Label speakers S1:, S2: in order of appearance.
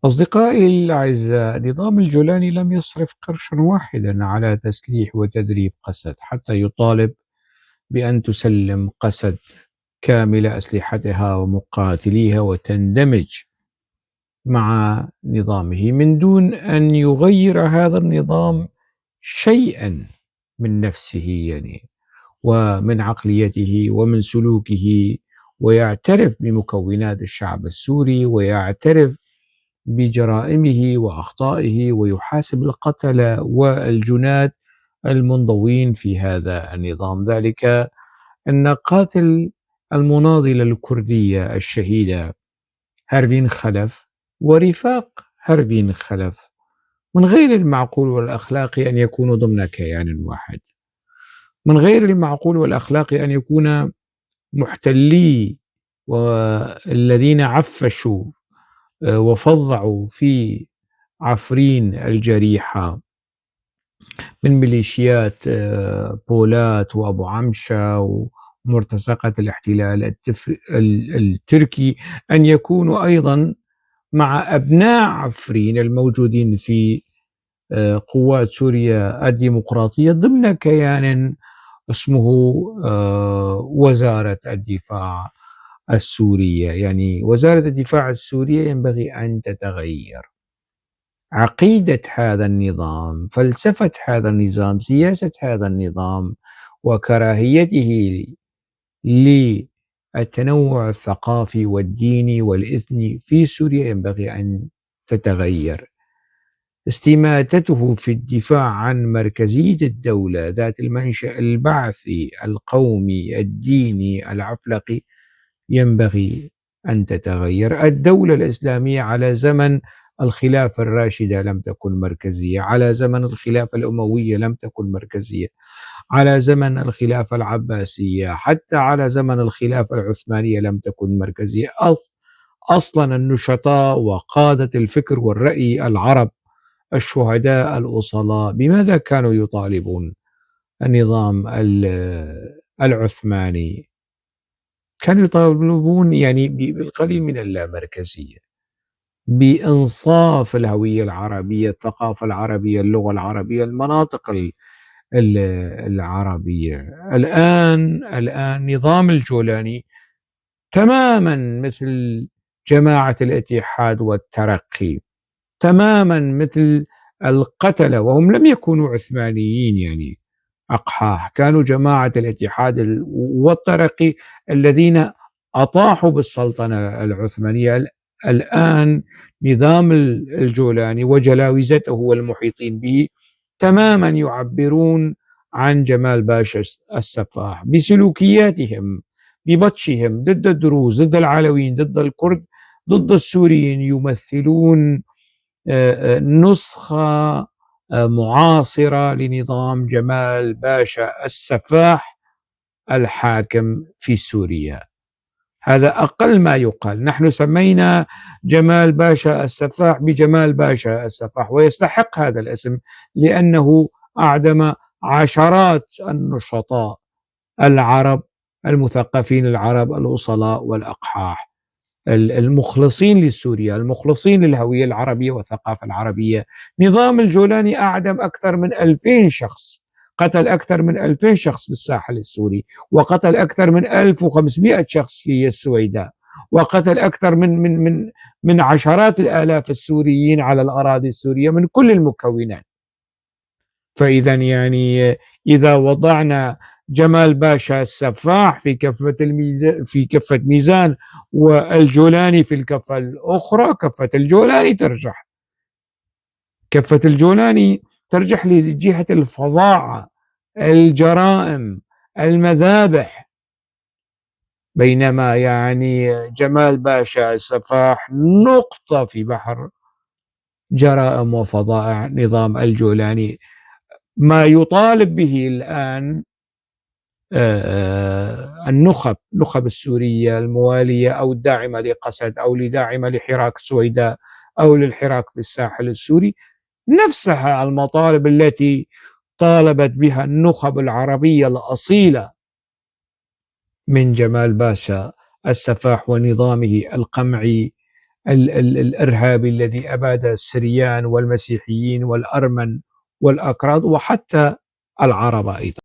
S1: أصدقائي الأعزاء، نظام الجولاني لم يصرف قرشا واحدا على تسليح وتدريب قسد حتى يطالب بأن تسلم قسد كامل أسلحتها ومقاتليها وتندمج مع نظامه من دون أن يغير هذا النظام شيئا من نفسه، ومن عقليته ومن سلوكه، ويعترف بمكونات الشعب السوري ويعترف بجرائمه وأخطائه ويحاسب القتلة والجنات المنضوين في هذا النظام. ذلك أن قاتل المناضلة الكردية الشهيدة هارفين خلف ورفاق هارفين خلف من غير المعقول والأخلاقي أن يكونوا ضمن كيان واحد. من غير المعقول والأخلاقي أن يكون محتلي والذين عفشوا وفظعوا في عفرين الجريحة من ميليشيات بولات وأبو عمشة ومرتزقة الاحتلال التركي أن يكونوا أيضا مع أبناء عفرين الموجودين في قوات سوريا الديمقراطية ضمن كيان اسمه وزارة الدفاع السورية. يعني وزارة الدفاع السورية ينبغي أن تتغير. عقيدة هذا النظام، فلسفة هذا النظام، سياسة هذا النظام وكراهيته للتنوع الثقافي والديني والإثني في سوريا ينبغي أن تتغير. استماتته في الدفاع عن مركزية الدولة ذات المنشأ البعثي القومي الديني العفلقي ينبغي أن تتغير. الدولة الإسلامية على زمن الخلافة الراشدة لم تكن مركزية، على زمن الخلافة الأموية لم تكن مركزية، على زمن الخلافة العباسية، حتى على زمن الخلافة العثمانية لم تكن مركزية. أصلا النشطاء وقادة الفكر والرأي العرب الشهداء الأصلاء بماذا كانوا يطالبون النظام العثماني؟ كانوا يطالبون بالقليل من اللامركزية، بإنصاف الهوية العربية، الثقافة العربية، اللغة العربية، المناطق العربية. الآن نظام الجولاني تماما مثل جماعة الاتحاد والترقي، تماما مثل القتلة، وهم لم يكونوا عثمانيين، أقحاح، كانوا جماعة الاتحاد والترقي الذين أطاحوا بالسلطنة العثمانية. الآن نظام الجولاني وجلاوزته والمحيطين به تماما يعبرون عن جمال باشا السفاح بسلوكياتهم، ببطشهم ضد الدروز، ضد العلويين، ضد الكرد، ضد السوريين. يمثلون نسخة معاصرة لنظام جمال باشا السفاح الحاكم في سوريا. هذا أقل ما يقال. نحن سمينا جمال باشا السفاح بجمال باشا السفاح، ويستحق هذا الاسم لأنه أعدم عشرات النشطاء العرب المثقفين العرب الأصلاء والأقحاح المخلصين لسوريا، المخلصين للهوية العربية والثقافة العربية. نظام الجولاني أعدم أكثر من 2000 شخص، قتل أكثر من 2000 شخص في الساحل السوري، وقتل أكثر من 1500 شخص في السويداء، وقتل أكثر من عشرات الآلاف السوريين على الأراضي السورية من كل المكونات. فإذا إذا وضعنا جمال باشا السفاح في كفة ميزان والجولاني في الكفة الأخرى، كفة الجولاني ترجح، كفة الجولاني ترجح لجهة الفظاعة، الجرائم، المذابح، بينما جمال باشا السفاح نقطة في بحر جرائم وفظائع نظام الجولاني. ما يطالب به الآن النخب السورية الموالية أو الداعمة لقسد أو لداعمة لحراك السويداء أو للحراك في الساحل السوري، نفسها المطالب التي طالبت بها النخب العربية الأصيلة من جمال باشا السفاح ونظامه القمعي الإرهابي الذي أباد السريان والمسيحيين والأرمن والأكراد وحتى العرب أيضا.